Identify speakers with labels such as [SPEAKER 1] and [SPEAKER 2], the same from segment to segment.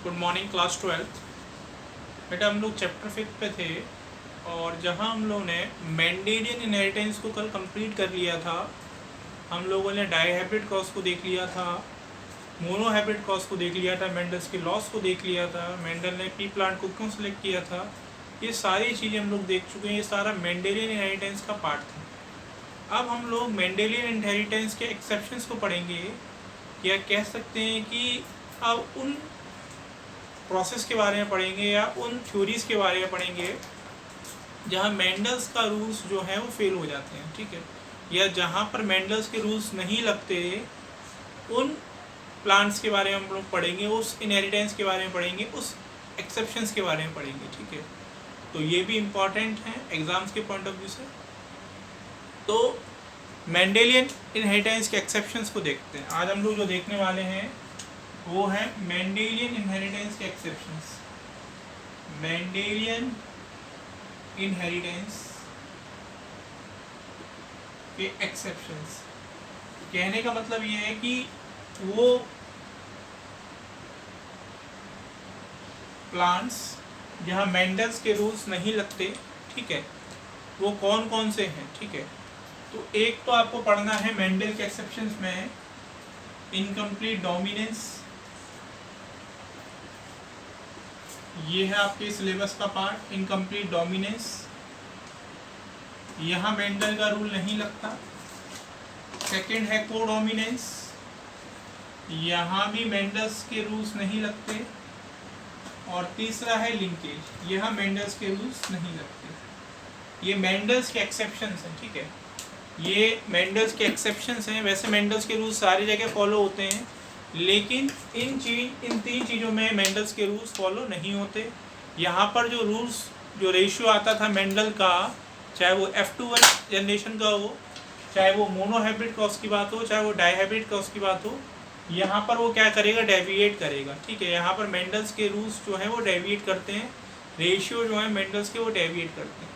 [SPEAKER 1] Good morning class 12th। बेटा हम लोग चैप्टर 5 पे थे और जहाँ हम लोगों ने मेंडेलियन इनहेरिटेंस को कल कंप्लीट कर लिया था। हम लोगों ने डाईहाइब्रिड क्रॉस को देख लिया था, मोनोहाइब्रिड क्रॉस को देख लिया था, मेंडल्स के लॉस को देख लिया था, मेंडल ने पी प्लांट को क्यों सेलेक्ट किया था। ये सारी चीज़ें हम लोग देख चुके हैं। ये सारा मेंडेलियन इनहेरिटेंस का पार्ट था। अब हम लोग मेंडेलियन इनहेरिटेंस के एक्सेप्शंस को पढ़ेंगे, या कह सकते हैं कि अब उन प्रोसेस के बारे में पढ़ेंगे या उन थ्योरीज के बारे में पढ़ेंगे जहाँ मेंडल्स का रूल्स जो है वो फेल हो जाते हैं, ठीक है, या जहाँ पर मेंडल्स के रूल्स नहीं लगते उन प्लांट्स के बारे में हम लोग पढ़ेंगे, उस इनहेरिटेंस के बारे में पढ़ेंगे, उस एक्सेप्शंस के बारे में पढ़ेंगे, ठीक है। तो ये भी इम्पॉर्टेंट है एग्जाम्स के पॉइंट ऑफ व्यू से। तो मेंडेलियन इनहेरिटेंस के एक्सेप्शंस को देखते हैं। आज हम लोग जो देखने वाले हैं वो है मेंडेलियन इनहेरिटेंस के एक्सेप्शंस। मेंडेलियन इनहेरिटेंस के एक्सेप्शंस कहने का मतलब ये है कि वो प्लांट्स जहाँ मेंडल्स के रूल्स नहीं लगते, ठीक है, वो कौन कौन से हैं, ठीक है। तो एक तो आपको पढ़ना है मेंडल के एक्सेप्शंस में इनकम्प्लीट डोमिनेंस। ये है आपके सिलेबस का पार्ट, इनकम्प्लीट डोमिनेंस। यहाँ मेंडल का रूल नहीं लगता। सेकंड है कोडोमिनेंस, यहाँ भी मेंडल्स के रूल्स नहीं लगते। और तीसरा है लिंकेज, यहाँ मेंडल्स के रूल्स नहीं लगते। ये मेंडल्स के एक्सेप्शंस हैं, ठीक है, ये मेंडल्स के एक्सेप्शंस हैं। वैसे मेंडल्स के रूल्स सारी जगह फॉलो होते हैं, लेकिन इन तीन चीज़ों में मेंडल्स के रूल्स फॉलो नहीं होते। यहाँ पर जो रूल्स, जो रेशियो आता था मेंडल का, चाहे वो F2 जनरेशन का हो, चाहे वो मोनोहाइब्रिड क्रॉस की बात हो, चाहे वो डाईहाइब्रिड क्रॉस की बात हो, यहाँ पर वो क्या करेगा, डेविएट करेगा, ठीक है। यहाँ पर मेंडल्स के रूल्स जो हैं वो डेविएट करते हैं, रेशियो जो है मेंडल्स के वो डेविएट करते हैं।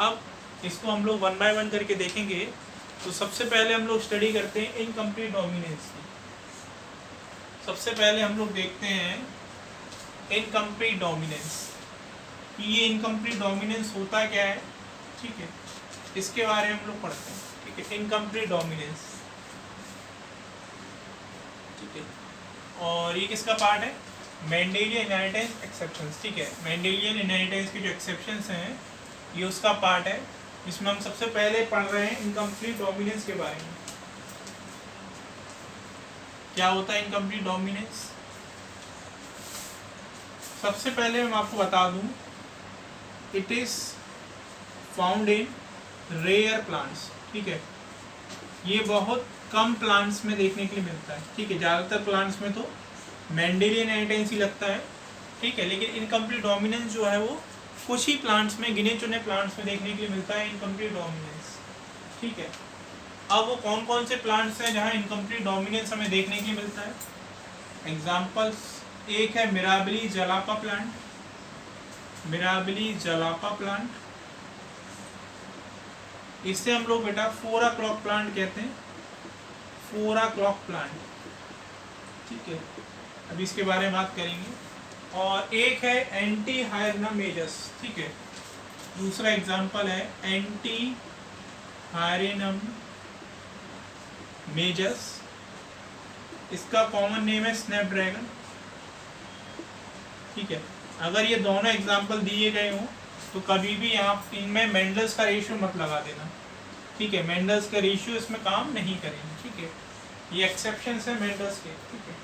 [SPEAKER 1] अब इसको हम लोग वन बाय वन करके देखेंगे। तो सबसे पहले हम लोग स्टडी करते हैं इनकम्प्लीट डोमिनेंस की। सबसे पहले हम लोग देखते हैं इनकम्प्लीट डोमिनेंस, कि ये इनकम्प्लीट डोमिनेंस होता क्या है, ठीक है, इसके बारे में हम लोग पढ़ते हैं, ठीक है। इनकम्प्लीट डोमिनेंस, ठीक है, और ये किसका पार्ट है, मेंडेलियन इनहेरिटेंस एक्सेप्शंस, ठीक है। मेंडेलियन इनहेरिटेंस के जो एक्सेप्शंस हैं ये उसका पार्ट है, जिसमें हम सबसे पहले पढ़ रहे हैं इनकम्प्लीट डोमिनेंस के बारे में। क्या होता है इनकम्प्लीट डोमिनेंस? सबसे पहले मैं आपको बता दूं, it is found in rare plants, ठीक है। ये बहुत कम प्लांट्स में देखने के लिए मिलता है, ठीक है। ज़्यादातर प्लांट्स में तो मेंडेलियन इनहेरिटेंस ही लगता है, ठीक है, लेकिन इनकम्प्लीट डोमिनेंस जो है वो कुछ ही प्लांट्स में, गिने चुने प्लांट्स में देखने के लिए मिलता है इनकम्प्लीट डोमिनेंस, ठीक है। अब वो कौन कौन से प्लांट्स हैं जहाँ इनकम्प्लीट डोमिनेंस हमें देखने के लिए मिलता है? एग्जाम्पल्स, एक है मिराबिली जलापा प्लांट। मिराबिली जलापा प्लांट, इससे हम लोग बेटा 4 o'clock प्लांट कहते हैं, 4 o'clock प्लांट, ठीक है। अब इसके बारे में बात करेंगे। और एक है एंटी हायरनम मेजस, ठीक है। दूसरा एग्जाम्पल है एंटी हायरनम मेजस, इसका कॉमन नेम है स्नैपड्रैगन, ठीक है। अगर ये दोनों एग्जाम्पल दिए गए हों तो कभी भी आप इनमें मेंडल्स का रेशियो मत लगा देना, ठीक है। मेंडल्स का रेशियो इसमें काम नहीं करेंगे, ठीक है। ये एक्सेप्शंस है मेंडल्स के, ठीक है।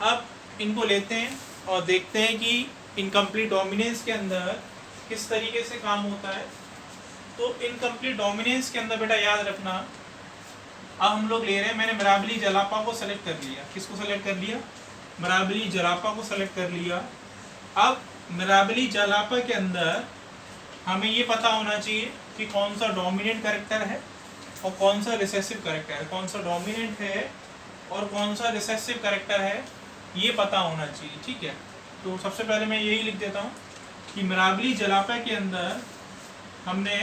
[SPEAKER 1] अब इनको लेते हैं और देखते हैं कि इनकम्प्लीट डोमिनेंस के अंदर किस तरीके से काम होता है। तो इनकम्प्लीट डोमिनेंस के अंदर बेटा याद रखना, अब हम लोग ले रहे हैं, मैंने मिराबिली जलापा को सेलेक्ट कर लिया। किसको सेलेक्ट कर लिया? मिराबिली जलापा को सेलेक्ट कर लिया। अब मिराबिली जलापा के अंदर हमें ये पता होना चाहिए कि कौन सा डोमिनेंट कैरेक्टर है और कौन सा रिसेसिव कैरेक्टर है, कौन सा डोमिनेंट है और कौन सा रिसेसिव कैरेक्टर है, ये पता होना चाहिए, ठीक है। तो सबसे पहले मैं यही लिख देता हूँ कि मिराबिली जलापा के अंदर हमने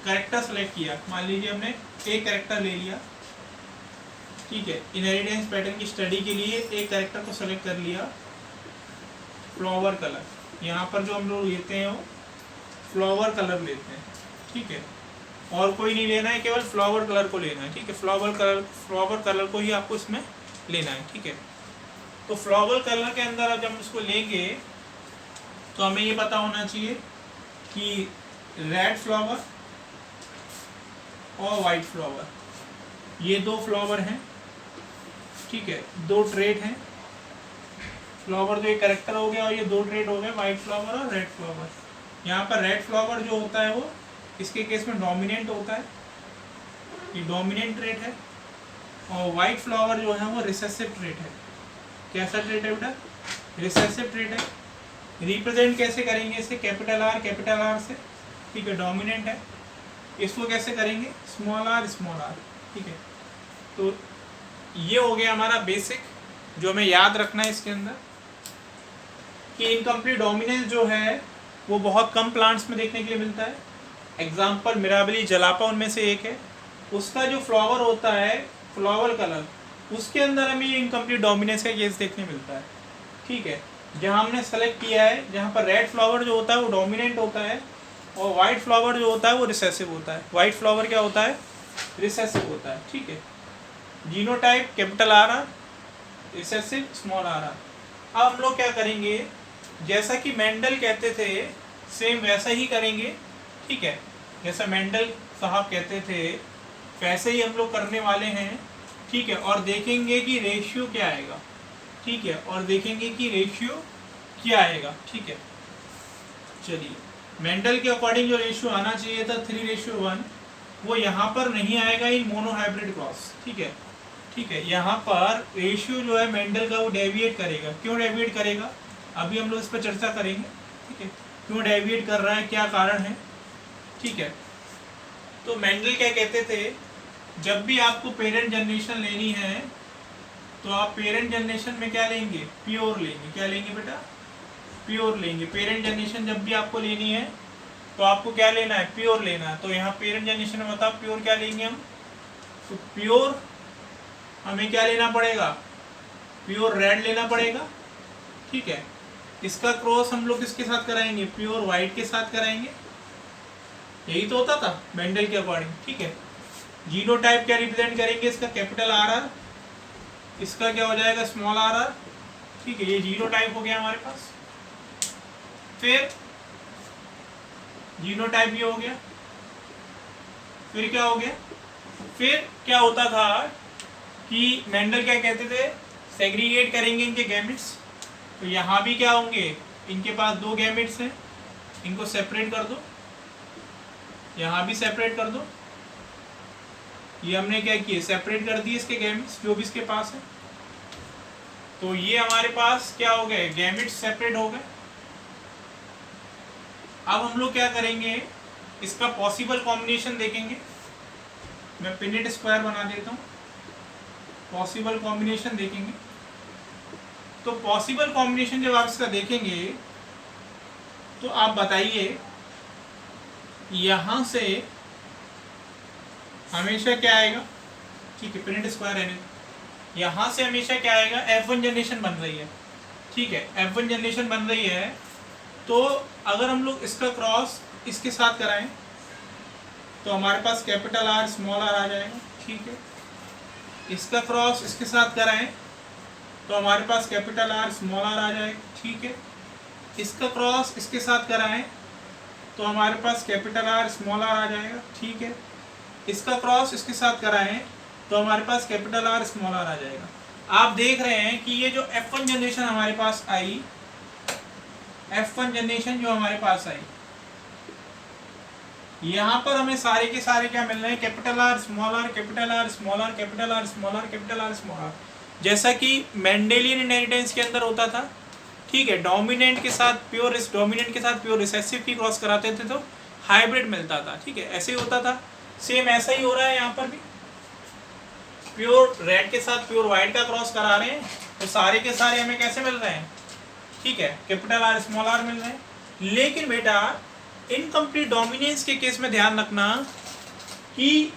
[SPEAKER 1] कैरेक्टर सेलेक्ट किया। मान लीजिए हमने एक कैरेक्टर ले लिया, ठीक है, इनहेरिटेंस पैटर्न की स्टडी के लिए एक कैरेक्टर को सेलेक्ट कर लिया, फ्लावर कलर, यहाँ पर जो हम लोग लेते हैं वो फ्लावर कलर लेते हैं, ठीक है, और कोई नहीं लेना है, केवल फ्लावर कलर को लेना है, ठीक है, फ्लावर कलर को ही आपको इसमें लेना है, ठीक है। तो फ्लावर कलर के अंदर जब हम इसको लेंगे तो हमें ये पता होना चाहिए कि रेड फ्लावर और वाइट फ्लावर, ये दो फ्लावर हैं, ठीक है, दो ट्रेट हैं, फ्लावर जो एक करेक्टर हो गया और ये दो ट्रेट हो गए, वाइट फ्लावर और रेड फ्लावर। यहाँ पर रेड फ्लावर जो होता है वो इसके केस में डोमिनेंट होता है, ये डोमिनेंट ट्रेट है, और वाइट फ्लावर जो है वो रिसेसिव ट्रेट है। कैसा ट्रेट है बेटा? रिसेसिव ट्रेट है। रिप्रेजेंट कैसे करेंगे इसे? कैपिटल आर से, ठीक है, डोमिनेंट है। इसको कैसे करेंगे? स्मॉल आर, ठीक है। तो ये हो गया हमारा बेसिक, जो हमें याद रखना है इसके अंदर कि इनकम्प्लीट डोमिनेंस जो है वो बहुत कम प्लांट्स में देखने के लिए मिलता है। एग्जाम्पल मिराबिली जलापा उनमें से एक है, उसका जो फ्लावर होता है फ्लावर कलर, उसके अंदर हमें ये इनकम्प्लीट डोमिनेंस का केस देखने मिलता है, ठीक है। जहाँ हमने सेलेक्ट किया है, जहाँ पर रेड फ्लावर जो होता है वो डोमिनेंट होता है और वाइट फ्लावर जो होता है वो रिसेसिव होता है। वाइट फ्लावर क्या होता है? रिसेसिव होता है, ठीक है। Genotype capital R, recessive small r. अब हम लोग क्या करेंगे, जैसा कि मेंडल कहते थे सेम वैसा ही करेंगे, ठीक है। जैसा मेंडल साहब कहते थे वैसे ही हम लोग करने वाले हैं, ठीक है। और देखेंगे कि रेशियो क्या आएगा, ठीक है, और देखेंगे कि रेशियो क्या आएगा, ठीक है। चलिए, मेंडल के अकॉर्डिंग जो रेशियो आना चाहिए था 3:1, वो यहाँ पर नहीं आएगा इन मोनोहाइब्रिड क्रॉस, ठीक है, ठीक है। यहाँ पर रेशियो जो है मेंडल का वो डेविएट करेगा। क्यों डेविएट करेगा? अभी हम लोग इस पर चर्चा करेंगे, ठीक है, क्यों डेविएट कर रहा है, क्या कारण है, ठीक है। तो मेंडल क्या कहते थे, जब भी आपको पेरेंट जनरेशन लेनी है तो आप पेरेंट जनरेशन में क्या लेंगे? प्योर लेंगे। क्या लेंगे बेटा? प्योर लेंगे। पेरेंट जनरेशन जब भी आपको लेनी है तो आपको क्या लेना है? प्योर लेना है। तो यहाँ पेरेंट जनरेशन में बताओ प्योर क्या लेंगे हम? तो प्योर हमें क्या लेना पड़ेगा? प्योर रेड लेना पड़ेगा, ठीक है। इसका क्रॉस हम लोग किसके साथ कराएंगे? प्योर वाइट के साथ कराएंगे। यही तो होता था मेंडल के अकॉर्डिंग, ठीक है। जीनोटाइप क्या रिप्रेजेंट करेंगे? इसका कैपिटल आर, इसका क्या हो जाएगा? स्मॉल आर, ठीक है। ये जीनोटाइप हो गया हमारे पास। फिर जीनोटाइप ये हो गया। फिर क्या हो गया? फिर क्या होता था कि मेंडल क्या कहते थे, सेग्रीगेट करेंगे इनके गैमेट्स। तो यहाँ भी क्या होंगे? इनके पास दो गैमेट्स हैं, इनको सेपरेट कर दो, यहाँ भी सेपरेट कर दो। ये हमने क्या किया? सेपरेट कर दिए इसके गैमेट्स जो भी इसके पास है। तो ये हमारे पास क्या हो गए? गैमेट्स सेपरेट हो गए। अब हम लोग क्या करेंगे, इसका पॉसिबल कॉम्बिनेशन देखेंगे। मैं पिनेट स्क्वायर बना देता हूँ, पॉसिबल कॉम्बिनेशन देखेंगे। तो पॉसिबल कॉम्बिनेशन जब आप इसका देखेंगे तो आप बताइए, यहाँ से हमेशा क्या आएगा? ठीक है, पिनेट स्क्वायर है, यहाँ से हमेशा क्या आएगा? F1 जनरेशन बन रही है, ठीक है, F1 जनरेशन बन रही है। तो अगर हम लोग इसका क्रॉस इसके साथ कराएं तो हमारे पास कैपिटल आर स्मॉल आर आ जाएगा, ठीक है। इसका क्रॉस इसके साथ कराएं तो हमारे पास कैपिटल आर स्मॉल आर आ जाएगा, ठीक है। इसका क्रॉस इसके साथ कराएं तो हमारे पास कैपिटल आर स्मॉल आर आ जाएगा, ठीक है। इसका क्रॉस इसके साथ कराएं तो हमारे पास कैपिटल आर स्मॉल आर आ जाएगा। आप देख रहे हैं कि ये जो F1 जनरेशन हमारे पास आई, F1 जनरेशन जो हमारे पास आई, यहाँ पर हमें सारे के सारे क्या मिल रहे हैं? Capital R small r, capital R small r, capital R small r, capital R small r, जैसा कि मेंडेलियन इनहेरिटेंस के अंदर होता था, ठीक है। डोमिनेंट के साथ प्योर रिसेसिव की क्रॉस कराते थे तो हाइब्रिड मिलता था, ठीक है, ऐसे ही होता था। सेम ऐसा ही हो रहा है यहाँ पर भी, प्योर रेड के साथ प्योर वाइट का क्रॉस करा रहे हैं तो सारे के सारे हमें कैसे मिल रहे हैं? ठीक है, कैपिटल आर स्मॉल आर मिल रहे हैं। लेकिन बेटा इनकम्प्लीट डोमिनेंस के केस में ध्यान रखना कि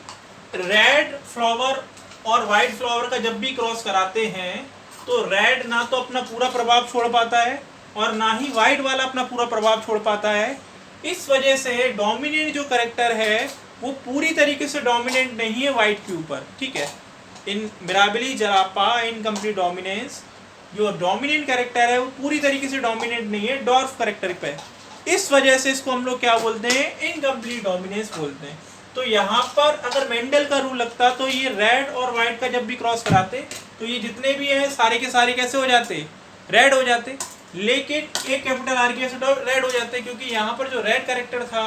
[SPEAKER 1] रेड फ्लावर और वाइट फ्लावर का जब भी क्रॉस कराते हैं तो रेड ना तो अपना पूरा प्रभाव छोड़ पाता है और ना ही वाइट वाला अपना पूरा प्रभाव छोड़ पाता है। इस वजह से डोमिनेंट जो करेक्टर है वो पूरी तरीके से डोमिनेंट नहीं है वाइट के ऊपर, ठीक है। इन मिराबिली जरापा इनकम्प्लीट डोमिनेंस, जो डोमिनेंट कैरेक्टर है वो पूरी तरीके से डोमिनेंट नहीं है डॉर्फ कैरेक्टर पे। इस वजह से इसको हम लोग क्या बोलते हैं, इनकम्प्लीट डोमिनेंस बोलते हैं। तो यहाँ पर अगर मेंडल का रूल लगता तो ये रेड और वाइट का जब भी क्रॉस कराते तो ये जितने भी हैं सारे के सारे कैसे हो जाते, रेड हो जाते। लेकिन एक कैपिटल आर की वजह से रेड हो जाते क्योंकि यहाँ पर जो रेड कैरेक्टर था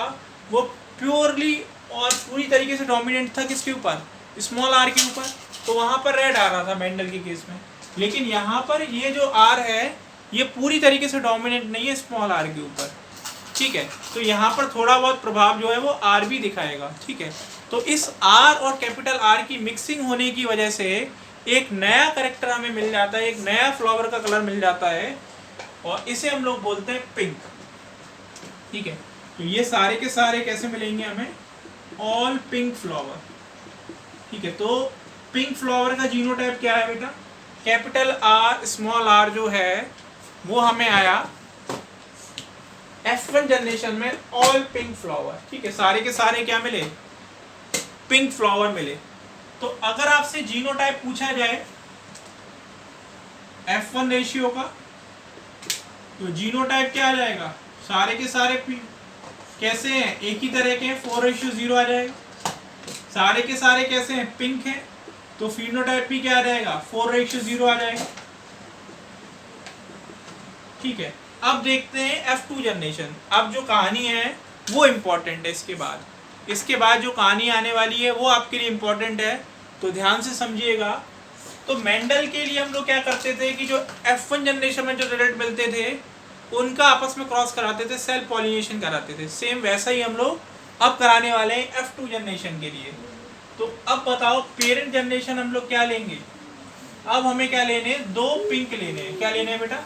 [SPEAKER 1] वो प्योरली और पूरी तरीके से डोमिनेंट था किसके ऊपर, स्मॉल आर के ऊपर, तो वहाँ पर रेड आ रहा था मेंडल के केस में। लेकिन यहाँ पर ये जो आर है ये पूरी तरीके से डोमिनेंट नहीं है स्मॉल आर के ऊपर, ठीक है। तो यहाँ पर थोड़ा बहुत प्रभाव जो है वो आर भी दिखाएगा, ठीक है। तो इस आर और कैपिटल आर की मिक्सिंग होने की वजह से एक नया करेक्टर हमें मिल जाता है, एक नया फ्लावर का कलर मिल जाता है और इसे हम लोग बोलते हैं पिंक, ठीक है। तो ये सारे के सारे कैसे मिलेंगे हमें, ऑल पिंक फ्लावर, ठीक है। तो पिंक फ्लावर का जीनोटाइप क्या है बेटा, कैपिटल आर स्मॉल आर जो है वो हमें आया F1 जनरेशन में ऑल पिंक फ्लावर, ठीक है। सारे के सारे क्या मिले, पिंक फ्लावर मिले। तो अगर आपसे जीनोटाइप पूछा जाए F1 रेशियो का तो जीनोटाइप क्या आ जाएगा, सारे के सारे पिंक कैसे हैं, एक ही तरह के हैं, 4:0 आ जाएगा। सारे के सारे कैसे हैं, पिंक हैं, तो फिनोटाइप भी क्या आ जाएगा, 4:0 आ जाएगा, ठीक है। अब देखते हैं F2 जनरेशन। अब जो कहानी है वो इम्पोर्टेंट है, इसके बाद जो कहानी आने वाली है वो आपके लिए इम्पोर्टेंट है, तो ध्यान से समझिएगा। तो मेंडल के लिए हम लोग क्या करते थे कि जो F1 जनरेशन में जो रिजल्ट मिलते थे उनका आपस में क्रॉस कराते थे, सेल्फ पॉलिनेशन कराते थे। सेम वैसा ही हम लोग अब कराने वाले हैं F2 जनरेशन के लिए। तो अब बताओ पेरेंट जनरेशन हम लोग क्या लेंगे, अब हमें क्या लेने हैं, 2 पिंक लेने हैं। क्या लेने हैं बेटा,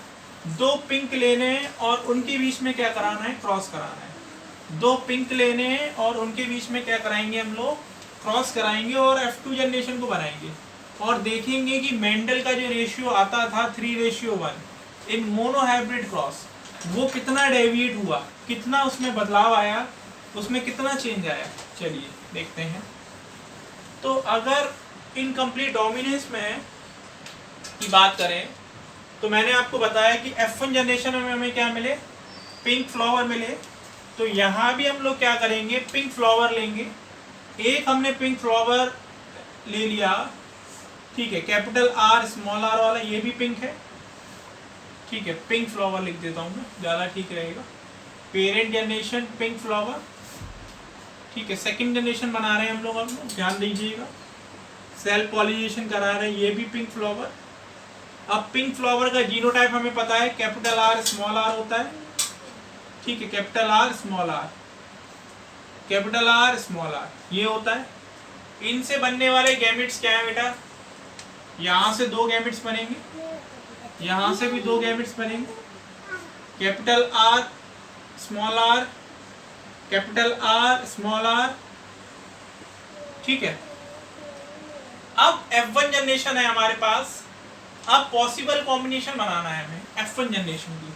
[SPEAKER 1] 2 पिंक लेने हैं और उनके बीच में क्या कराना है, क्रॉस कराना है। 2 पिंक लेने हैं और उनके बीच में क्या कराएंगे हम लोग, क्रॉस कराएंगे और F2 जनरेशन को बनाएंगे और देखेंगे कि मेंडल का जो रेशियो आता था 3:1 इन मोनोहाइब्रिड क्रॉस वो कितना डेविएट हुआ, कितना उसमें बदलाव आया, उसमें कितना चेंज आया। चलिए देखते हैं। तो अगर इनकम्प्लीट डोमिनेंस में की बात करें तो मैंने आपको बताया कि F1 जनरेशन में हमें क्या मिले, पिंक फ्लावर मिले। तो यहाँ भी हम लोग क्या करेंगे, पिंक फ्लावर लेंगे। एक हमने पिंक फ्लावर ले लिया, ठीक है, कैपिटल आर स्मॉल आर वाला, ये भी पिंक है, ठीक है। पिंक फ्लावर लिख देता हूँ मैं, ज़्यादा ठीक रहेगा। पेरेंट जनरेशन पिंक फ्लावर, ठीक है। सेकंड जनरेशन बना रहे हैं हम लोग, अब ध्यान दीजिएगा, सेल्फ पॉलिनेशन करा रहे हैं, ये भी पिंक फ्लावर। अब पिंक फ्लावर का जीनोटाइप हमें पता है कैपिटल आर स्मॉल आर होता है, ठीक है। Capital R small r, capital R small r ये होता है। इनसे बनने वाले गैमेट्स क्या है बेटा, यहाँ से 2 गैमेट्स बनेंगे, यहाँ से भी 2 गैमेट्स बनेंगे, capital R small r, capital R small r, ठीक है। अब F1 जनरेशन है हमारे पास, अब पॉसिबल कॉम्बिनेशन बनाना है हमें F1 जनरेशन की।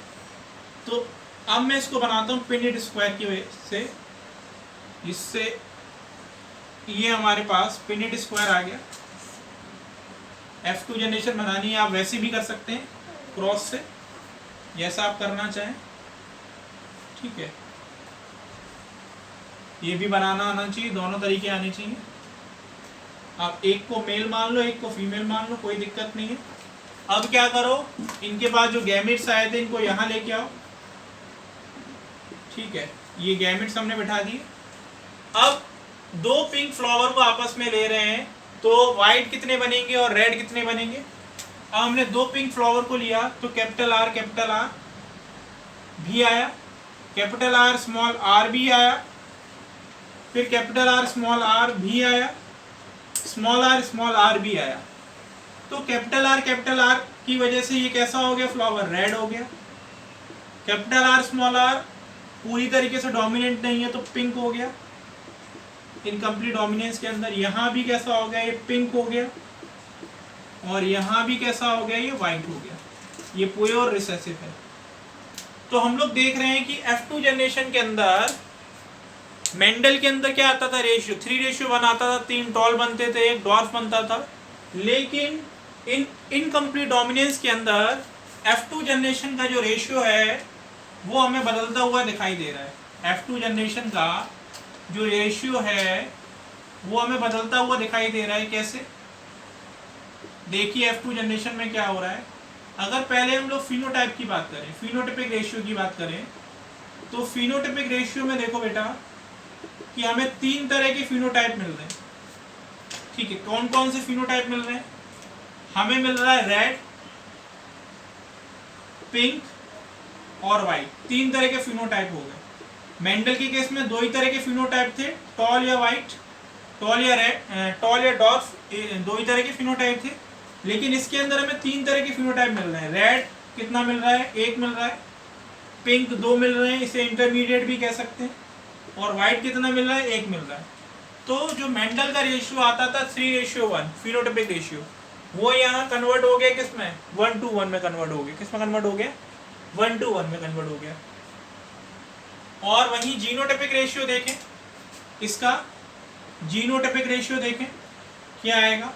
[SPEAKER 1] तो अब मैं इसको बनाता हूँ पिनिट स्क्वायर की वजह से, इससे ये हमारे पास पिनिट स्क्वायर आ गया। F2 जनरेशन बनानी है, आप वैसे भी कर सकते हैं क्रॉस से, जैसा आप करना चाहें, ठीक है। ये भी बनाना आना चाहिए, दोनों तरीके आने चाहिए। आप एक को मेल मान लो, एक को फीमेल मान लो, कोई दिक्कत नहीं है। अब क्या करो, इनके पास जो गैमेट्स आए थे इनको यहाँ लेके आओ, ठीक है। ये गैमेट्स हमने बिठा दिए। अब 2 पिंक फ्लावर को आपस में ले रहे हैं तो वाइट कितने बनेंगे और रेड कितने बनेंगे। अब हमने 2 पिंक फ्लावर को लिया तो कैपिटल आर भी आया, कैपिटल आर स्मॉल आर भी आया, फिर कैपिटल आर स्मॉल आर भी आया, स्मॉल आर भी आया। तो कैपिटल आर की वजह से ये कैसा हो गया, फ्लावर रेड हो गया। कैपिटल आर स्मॉल आर पूरी तरीके से डोमिनेंट नहीं है तो पिंक हो गया इनकम्प्लीट डोमिनेंस के अंदर। यहाँ भी कैसा हो गया, ये पिंक हो गया। और यहाँ भी कैसा हो गया, ये वाइट हो गया, ये प्योर रिसेसिव है। तो हम लोग देख रहे हैं कि F2 जनरेशन के अंदर मेंडल के अंदर क्या आता था, रेशियो 3:1 आता था, 3 टॉल बनते थे, 1 डॉर्फ बनता था। लेकिन इन इनकम्प्लीट डोमिनेंस के अंदर F2 जनरेशन का जो रेशियो है वो हमें बदलता हुआ दिखाई दे रहा है। F2 जनरेशन का जो रेशियो है वो हमें बदलता हुआ दिखाई दे रहा है। कैसे, देखिए F2 जनरेशन में क्या हो रहा है। अगर पहले हम लोग फिनोटाइप की बात करें, फिनोटाइपिक रेशियो की बात करें, तो फिनोटाइपिक रेशियो में देखो बेटा कि हमें 3 तरह के फिनोटाइप मिल रहे हैं। ठीक है, कौन कौन से फिनोटाइप मिल रहे हैं, हमें मिल रहा है रेड, पिंक और वाइट, 3 तरह के फिनोटाइप हो गए। मेंडल के केस में 2 ही तरह के फिनोटाइप थे, टॉल या वाइट, टॉल या रेड, टॉल या डॉर्फ, 2 ही तरह के फिनोटाइप थे। लेकिन इसके अंदर हमें 3 तरह के फिनोटाइप मिल रहे हैं। रेड कितना मिल रहा है, 1 मिल रहा है, पिंक 2 मिल रहे हैं, इसे इंटरमीडिएट भी कह सकते हैं, और वाइट कितना मिल रहा है, 1 मिल रहा है। तो जो मेंडल का रेशियो आता था 3:1 फिनोटाइपिक रेशियो, वो यहाँ कन्वर्ट हो गया किस में, 1:1 में कन्वर्ट हो गया। किस में कन्वर्ट हो गया, 1:1 में कन्वर्ट हो गया। और वहीं जीनोटाइपिक रेशियो देखें, इसका जीनोटाइपिक रेशियो देखें क्या आएगा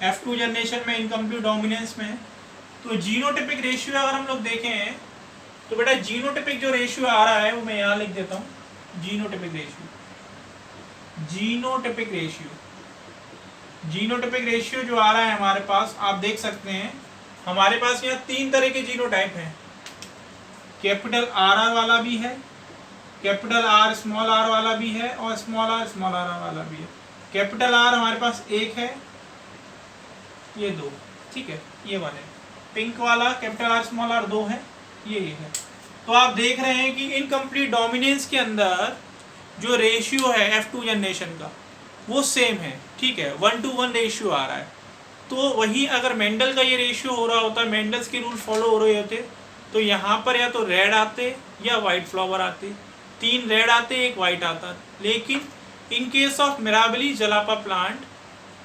[SPEAKER 1] F2 जनरेशन में इनकम्प्लीट डोमिनेंस में। तो जीनोटाइपिक रेशियो अगर हम लोग देखें तो बेटा जीनोटाइपिक जो रेशियो आ रहा है वो मैं यहाँ लिख देता हूँ, genotypic ratio, genotypic ratio, genotypic ratio जो आ रहा है हमारे पास, आप देख सकते हैं हमारे पास यहाँ 3 तरह के जीनोटाइप हैं। कैपिटल RR वाला भी है, कैपिटल R स्मॉल r वाला भी है, और स्मॉल r वाला भी है। कैपिटल R हमारे पास 1 है, ये 2, ठीक है, ये 1 है। पिंक वाला कैपिटल R स्मॉल r 2 है, ये है। तो आप देख रहे हैं कि इनकम्प्लीट डोमिनेंस के अंदर जो रेशियो है F2 जनरेशन का वो सेम है, ठीक है, 1:1 रेशियो आ रहा है। तो वही अगर मेंडल का ये रेशियो हो रहा होता, मेंडल्स के रूल फॉलो हो रहे होते, तो यहाँ पर या तो रेड आते या वाइट फ्लावर आते, 3 रेड आते, 1 वाइट आता। लेकिन in case of mirabilis jalapa plant,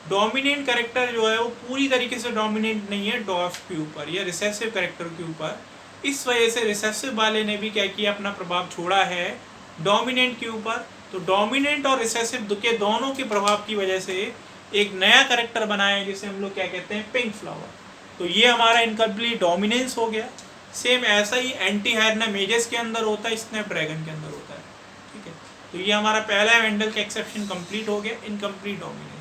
[SPEAKER 1] dominant character जो है वो पूरी तरीके से डोमिनेंट नहीं है डॉर्फ के ऊपर या रिसेसिव कैरेक्टर के ऊपर। इस वजह से रिसेसिव वाले ने भी क्या किया, अपना प्रभाव छोड़ा है डोमिनेंट के ऊपर। तो डोमिनेंट और रिसेसिव के दोनों के प्रभाव की वजह से एक नया कैरेक्टर बनाया है जिसे हम लोग क्या कहते हैं, पिंक फ्लावर। तो ये हमारा इनकम्प्लीट डोमिनेंस हो गया। सेम ऐसा ही एंटी हाइड्रा मेजेस के अंदर होता है, स्नैपड्रैगन के अंदर होता है, ठीक है। तो ये हमारा पहला मेंडल का एक्सेप्शन कंप्लीट हो गया, इनकम्प्लीट डोमिनेंस।